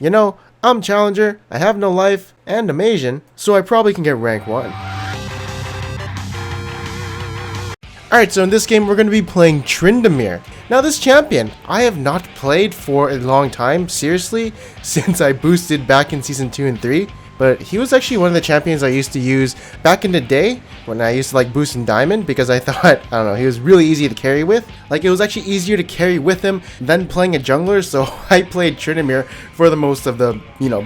You know, I'm Challenger, I have no life, and I'm Asian, so I probably can get rank 1. Alright, so in this game we're going to be playing Tryndamere. Now this champion, I have not played for a long time, seriously, since I boosted back in Season 2 and 3. But he was actually one of the champions I used to use back in the day when I used to like boost in Diamond, because I thought, I don't know, he was really easy to carry with. Like, it was actually easier to carry with him than playing a jungler, so I played Tryndamere for the most of the,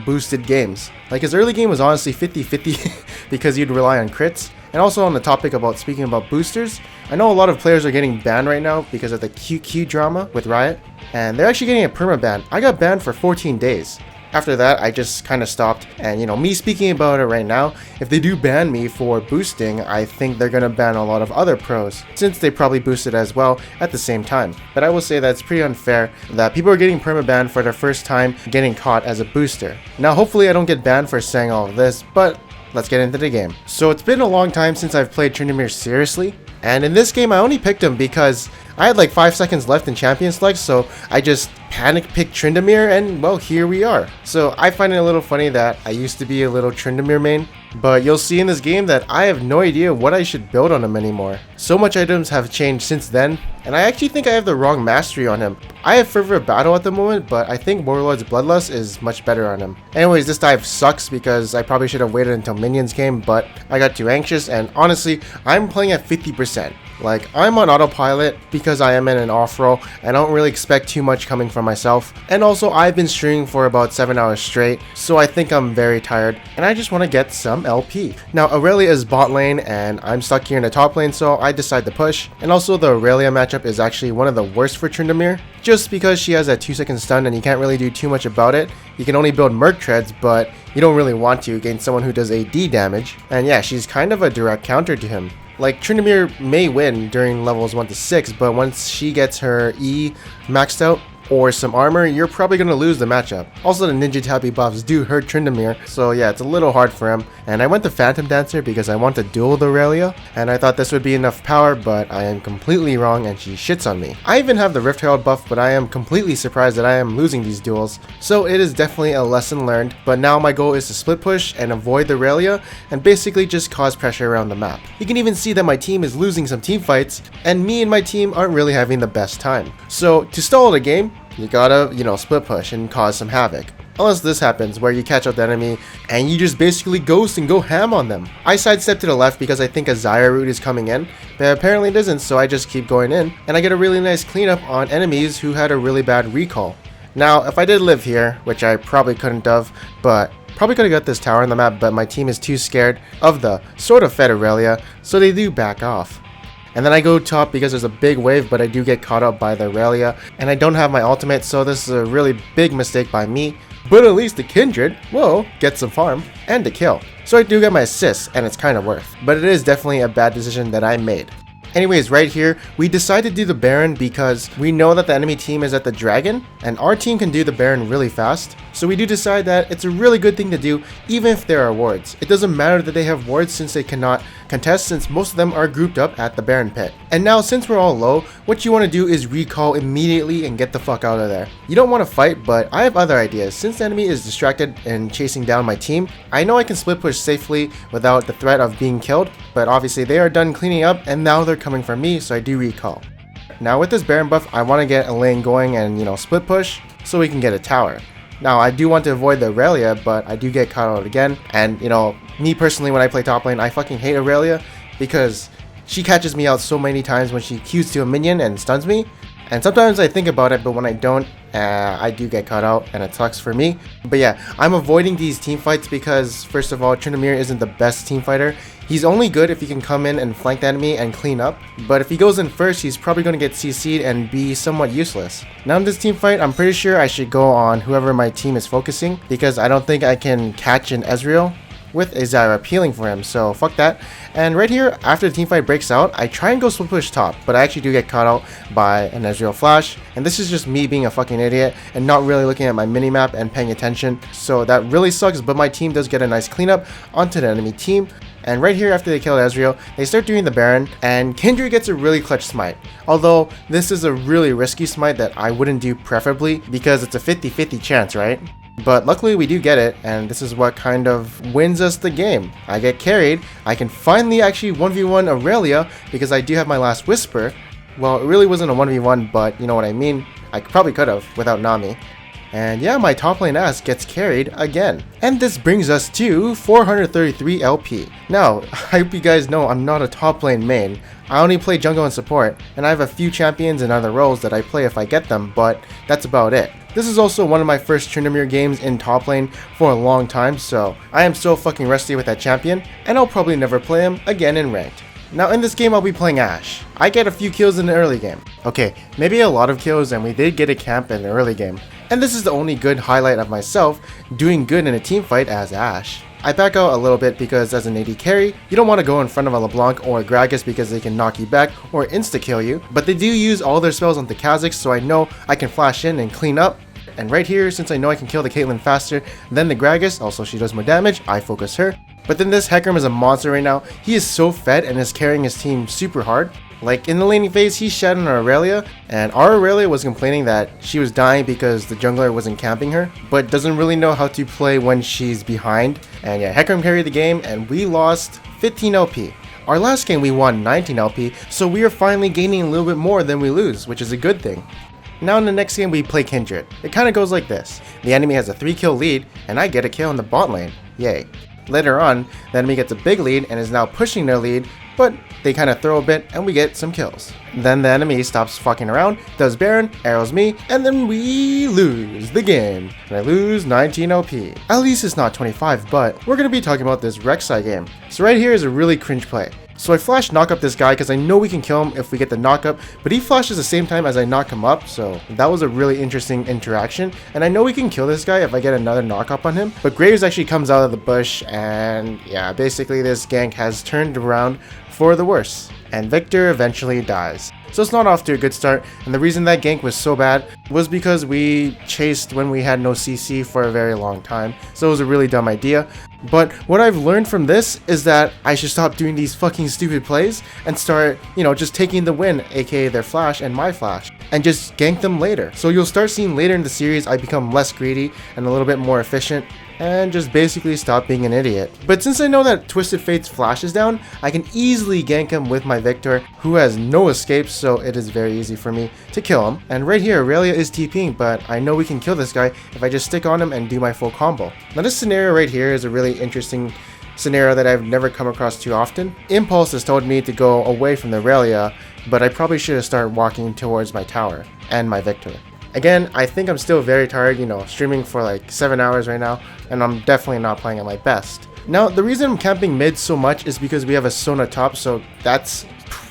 boosted games. Like, his early game was honestly 50-50 because he'd rely on crits. And also on the topic about speaking about boosters, I know a lot of players are getting banned right now because of the QQ drama with Riot, and they're actually getting a permaban. I got banned for 14 days. After that, I just kind of stopped, and me speaking about it right now, if they do ban me for boosting, I think they're gonna ban a lot of other pros, since they probably boosted as well at the same time. But I will say that it's pretty unfair that people are getting permaban for their first time getting caught as a booster. Now hopefully I don't get banned for saying all of this, but let's get into the game. So it's been a long time since I've played Tryndamere seriously, and in this game I only picked him because I had like 5 seconds left in Champion Select, so I just panic picked Tryndamere, and well, here we are. So I find it a little funny that I used to be a little Tryndamere main, but you'll see in this game that I have no idea what I should build on him anymore. So much items have changed since then, and I actually think I have the wrong mastery on him. I have Fervor of Battle at the moment, but I think Warlord's Bloodlust is much better on him. Anyways, this dive sucks because I probably should have waited until minions came, but I got too anxious, and honestly, I'm playing at 50%. Like, I'm on autopilot because I am in an off-roll. I don't really expect too much coming from myself. And also, I've been streaming for about 7 hours straight, so I think I'm very tired, and I just want to get some LP. Now, Aurelia is bot lane, and I'm stuck here in the top lane, so I decide to push. And also, the Aurelia matchup is actually one of the worst for Tryndamere, just because she has that 2-second stun, and you can't really do too much about it. You can only build Merc Treads, but you don't really want to against someone who does AD damage. And yeah, she's kind of a direct counter to him. Like, Tryndamere may win during levels 1 to 6, but once she gets her E maxed out, or some armor, you're probably going to lose the matchup. Also, the Ninja Tabi buffs do hurt Tryndamere, so yeah, it's a little hard for him. And I went to Phantom Dancer because I want to duel the Aurelia, and I thought this would be enough power, but I am completely wrong and she shits on me. I even have the Rift Herald buff, but I am completely surprised that I am losing these duels, so it is definitely a lesson learned. But now my goal is to split push and avoid the Aurelia, and basically just cause pressure around the map. You can even see that my team is losing some team fights, and me and my team aren't really having the best time. So to stall the game, you gotta, split push and cause some havoc. Unless this happens, where you catch out the enemy and you just basically ghost and go ham on them. I sidestep to the left because I think a Zyra route is coming in, but apparently it isn't, so I just keep going in, and I get a really nice cleanup on enemies who had a really bad recall. Now, if I did live here, which I probably couldn't have, but probably could have got this tower on the map, but my team is too scared of the sort of fed Aurelia, so they do back off. And then I go top because there's a big wave, but I do get caught up by the Aurelia, and I don't have my ultimate, so this is a really big mistake by me. But at least the Kindred will get some farm and a kill. So I do get my assists, and it's kind of worth. But it is definitely a bad decision that I made. Anyways, right here, we decide to do the Baron because we know that the enemy team is at the Dragon, and our team can do the Baron really fast. So we do decide that it's a really good thing to do, even if there are wards. It doesn't matter that they have wards since they cannot contest, since most of them are grouped up at the Baron pit. And now, since we're all low, what you want to do is recall immediately and get the fuck out of there. You don't want to fight, but I have other ideas. Since the enemy is distracted and chasing down my team, I know I can split push safely without the threat of being killed, but obviously they are done cleaning up and now they're coming for me, so I do recall. Now with this Baron buff, I want to get a lane going and split push so we can get a tower. Now I do want to avoid the Aurelia, but I do get caught out again, and me personally, when I play top lane, I fucking hate Aurelia because she catches me out so many times when she Qs to a minion and stuns me. And sometimes I think about it, but when I don't, I do get caught out, and it sucks for me. But yeah, I'm avoiding these team fights because, first of all, Tryndamere isn't the best team fighter. He's only good if he can come in and flank the enemy and clean up. But if he goes in first, he's probably going to get CC'd and be somewhat useless. Now in this team fight, I'm pretty sure I should go on whoever my team is focusing, because I don't think I can catch an Ezreal with a Zyra peeling for him, so fuck that. And right here, after the teamfight breaks out, I try and go split push top, but I actually do get caught out by an Ezreal flash, and this is just me being a fucking idiot and not really looking at my minimap and paying attention, so that really sucks. But my team does get a nice cleanup onto the enemy team. And right here, after they kill Ezreal, they start doing the Baron, and Kindred gets a really clutch smite. Although, this is a really risky smite that I wouldn't do preferably, because it's a 50-50 chance, right? But luckily we do get it, and this is what kind of wins us the game. I get carried, I can finally actually 1v1 Aurelia because I do have my last Whisper. Well, it really wasn't a 1v1, but you know what I mean. I probably could have without Nami. And yeah, my top lane ass gets carried again. And this brings us to 433 LP. Now, I hope you guys know I'm not a top lane main. I only play jungle and support, and I have a few champions and other roles that I play if I get them, but that's about it. This is also one of my first Tryndamere games in top lane for a long time, so I am so fucking rusty with that champion, and I'll probably never play him again in ranked. Now in this game I'll be playing Ashe. I get a few kills in the early game. Okay, maybe a lot of kills, and we did get a camp in the early game. And this is the only good highlight of myself doing good in a team fight as Ashe. I back out a little bit because as an AD carry, you don't want to go in front of a LeBlanc or a Gragas because they can knock you back or insta-kill you, but they do use all their spells on the Kha'Zix, so I know I can flash in and clean up. And right here, since I know I can kill the Caitlyn faster than the Gragas, also she does more damage, I focus her. But then this Hecarim is a monster right now. He is so fed and is carrying his team super hard. Like in the laning phase, he shed on Aurelia, and our Aurelia was complaining that she was dying because the jungler wasn't camping her, but doesn't really know how to play when she's behind. And yeah, Hecarim carried the game, and we lost 15 LP. Our last game we won 19 LP, so we are finally gaining a little bit more than we lose, which is a good thing. Now in the next game we play Kindred. It kinda goes like this. The enemy has a 3-kill lead, and I get a kill in the bot lane. Yay. Later on, the enemy gets a big lead and is now pushing their lead, but they kind of throw a bit and we get some kills. Then the enemy stops fucking around, does Baron, arrows me, and then we lose the game. And I lose 19 LP. At least it's not 25, but we're going to be talking about this Rek'Sai game. So right here is a really cringe play. So I flash knock up this guy because I know we can kill him if we get the knock up, but he flashes the same time as I knock him up, so that was a really interesting interaction. And I know we can kill this guy if I get another knock up on him, but Graves actually comes out of the bush, and yeah, basically this gank has turned around for the worse, and Victor eventually dies. So it's not off to a good start, and the reason that gank was so bad was because we chased when we had no CC for a very long time, so it was a really dumb idea. But what I've learned from this is that I should stop doing these fucking stupid plays and start, just taking the win, aka their flash and my flash, and just gank them later. So you'll start seeing later in the series I become less greedy and a little bit more efficient, and just basically stop being an idiot. But since I know that Twisted Fate's flash is down, I can easily gank him with my Victor, who has no escapes, so it is very easy for me to kill him. And right here, Aurelia is TPing, but I know we can kill this guy if I just stick on him and do my full combo. Now this scenario right here is a really interesting scenario that I've never come across too often. Impulse has told me to go away from the Aurelia, but I probably should have started walking towards my tower and my Victor. Again, I think I'm still very tired, streaming for like 7 hours right now, and I'm definitely not playing at my best. Now, the reason I'm camping mid so much is because we have a Sona top, so that's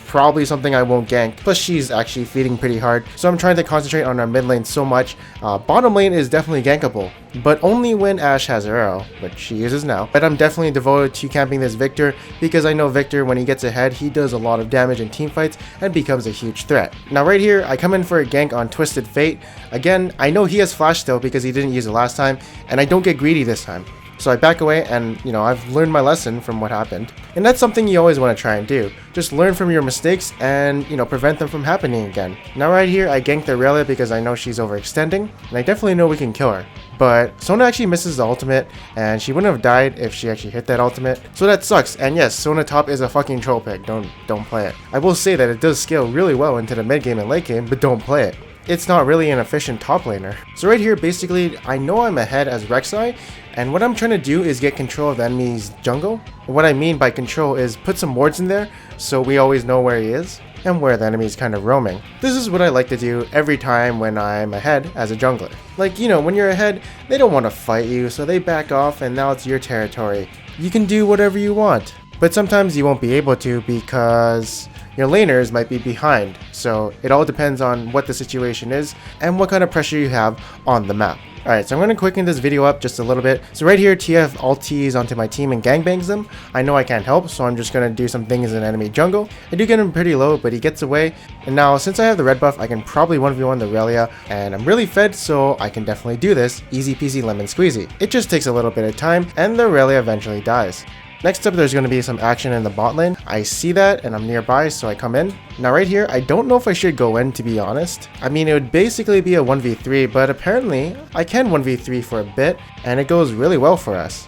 probably something I won't gank. Plus, she's actually feeding pretty hard, so I'm trying to concentrate on our mid lane so much. Bottom lane is definitely gankable, but only when Ashe has her arrow, which she uses now. But I'm definitely devoted to camping this Victor, because I know Victor, when he gets ahead, he does a lot of damage in teamfights and becomes a huge threat. Now right here, I come in for a gank on Twisted Fate. Again, I know he has flash still because he didn't use it last time, and I don't get greedy this time. So I back away, and I've learned my lesson from what happened. And that's something you always want to try and do. Just learn from your mistakes and, prevent them from happening again. Now right here, I gank the Aurelia because I know she's overextending, and I definitely know we can kill her. But Sona actually misses the ultimate, and she wouldn't have died if she actually hit that ultimate. So that sucks, and yes, Sona top is a fucking troll pick. Don't play it. I will say that it does scale really well into the mid game and late game, but don't play it. It's not really an efficient top laner. So right here, basically, I know I'm ahead as Rek'Sai, and what I'm trying to do is get control of the enemy's jungle. What I mean by control is put some wards in there, so we always know where he is, and where the enemy is kind of roaming. This is what I like to do every time when I'm ahead as a jungler. Like, when you're ahead, they don't want to fight you, so they back off, and now it's your territory. You can do whatever you want, but sometimes you won't be able to because your laners might be behind, so it all depends on what the situation is and what kind of pressure you have on the map. Alright, so I'm going to quicken this video up just a little bit. So right here, TF ultis onto my team and gangbangs them. I know I can't help, so I'm just going to do some things in enemy jungle. I do get him pretty low, but he gets away. And now, since I have the red buff, I can probably 1v1 the Aurelia, and I'm really fed, so I can definitely do this. Easy peasy lemon squeezy. It just takes a little bit of time, and the Aurelia eventually dies. Next up, there's going to be some action in the bot lane. I see that and I'm nearby, so I come in. Now right here, I don't know if I should go in, to be honest. I mean, it would basically be a 1v3, but apparently I can 1v3 for a bit and it goes really well for us.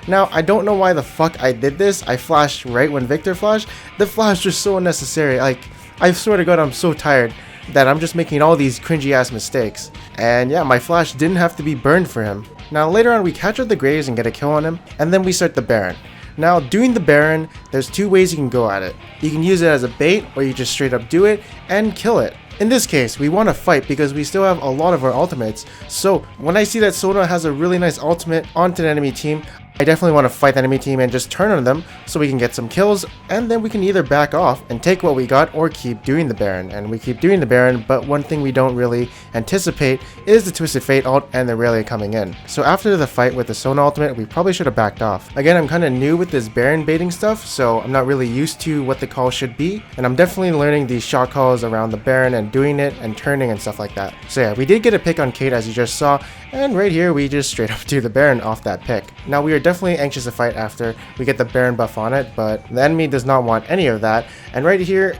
Now, I don't know why the fuck I did this. I flashed right when Victor flashed. The flash was so unnecessary. Like, I swear to God, I'm so tired that I'm just making all these cringy ass mistakes. And yeah, my flash didn't have to be burned for him. Now later on, we catch up the Graves and get a kill on him, and then we start the Baron. Now, doing the Baron, there's two ways you can go at it. You can use it as a bait, or you just straight up do it and kill it. In this case, we want to fight because we still have a lot of our ultimates. So when I see that Sona has a really nice ultimate onto the enemy team, I definitely want to fight the enemy team and just turn on them so we can get some kills, and then we can either back off and take what we got or keep doing the Baron. And we keep doing the Baron, but one thing we don't really anticipate is the Twisted Fate ult and the Rayleigh coming in. So after the fight with the Sona ultimate, we probably should have backed off. Again, I'm kind of new with this Baron baiting stuff, so I'm not really used to what the call should be, and I'm definitely learning these shot calls around the Baron and doing it and turning and stuff like that. So yeah, we did get a pick on Kate as you just saw, and right here we just straight up do the Baron off that pick. Now we are definitely anxious to fight after we get the Baron buff on it, but the enemy does not want any of that. And right here,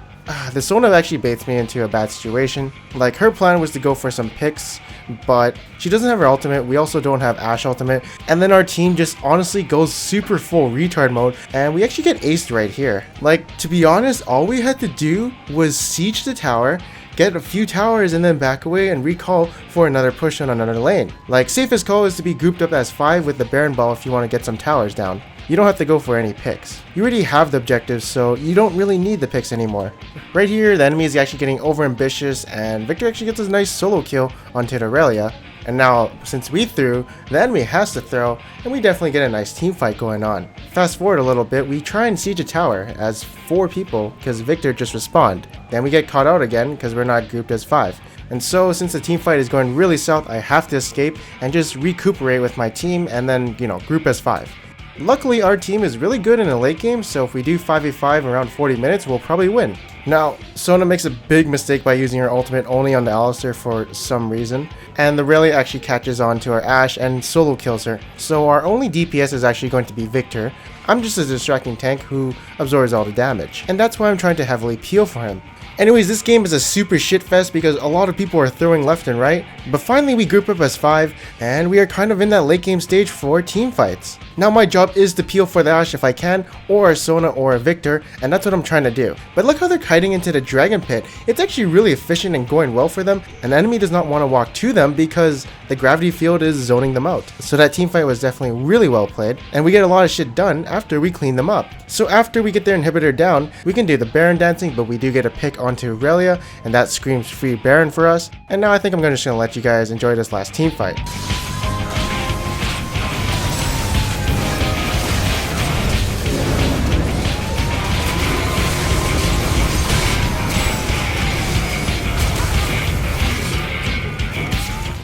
the Sona actually baits me into a bad situation. Like, her plan was to go for some picks, but she doesn't have her ultimate. We also don't have Ashe ultimate, and then our team just honestly goes super full retard mode, and we actually get aced right here. Like, to be honest, all we had to do was siege the tower, get a few towers, and then back away and recall for another push on another lane. Like, safest call is to be grouped up as 5 with the Baron ball if you want to get some towers down. You don't have to go for any picks. You already have the objectives, so you don't really need the picks anymore. Right here, the enemy is actually getting over ambitious, and Victor actually gets a nice solo kill onto the Aurelia. And now, since we threw, the enemy has to throw, and we definitely get a nice team fight going on. Fast forward a little bit, we try and siege a tower as 4 people because Victor just respawned. Then we get caught out again because we're not grouped as 5. And so, since the team fight is going really south, I have to escape and just recuperate with my team and then, group as 5. Luckily, our team is really good in the late game, so if we do 5v5 around 40 minutes, we'll probably win. Now, Sona makes a big mistake by using her ultimate only on the Alistar for some reason, and the Rayleigh actually catches on to our Ashe and solo kills her. So our only DPS is actually going to be Victor. I'm just a distracting tank who absorbs all the damage, and that's why I'm trying to heavily peel for him. Anyways, this game is a super shit fest because a lot of people are throwing left and right, but finally we group up as 5, and we are kind of in that late game stage for team fights. Now my job is to peel for the Ashe if I can, or a Sona or a Victor, and that's what I'm trying to do. But look how they're kiting into the Dragon Pit. It's actually really efficient and going well for them, and the enemy does not want to walk to them because the gravity field is zoning them out. So that team fight was definitely really well played, and we get a lot of shit done after we clean them up. So after we get their inhibitor down, we can do the Baron dancing, but we do get a pick onto Aurelia, and that screams free Baron for us. And now I think I'm just going to let you guys enjoy this last team fight.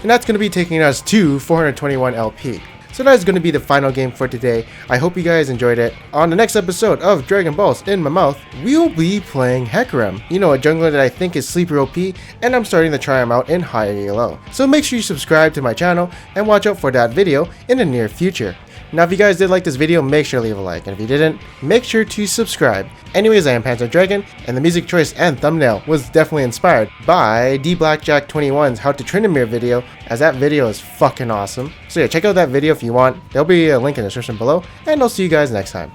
And that's going to be taking us to 421 LP. So that is going to be the final game for today. I hope you guys enjoyed it. On the next episode of Dragon Balls in My Mouth, we'll be playing Hecarim, a jungler that I think is sleeper OP, and I'm starting to try him out in higher elo. So make sure you subscribe to my channel and watch out for that video in the near future. Now if you guys did like this video, make sure to leave a like, and if you didn't, make sure to subscribe. Anyways, I am Panzer Dragon, and the music choice and thumbnail was definitely inspired by DBlackjack21's How to Tryndamere video, as that video is fucking awesome. So yeah, check out that video if you want. There'll be a link in the description below, and I'll see you guys next time.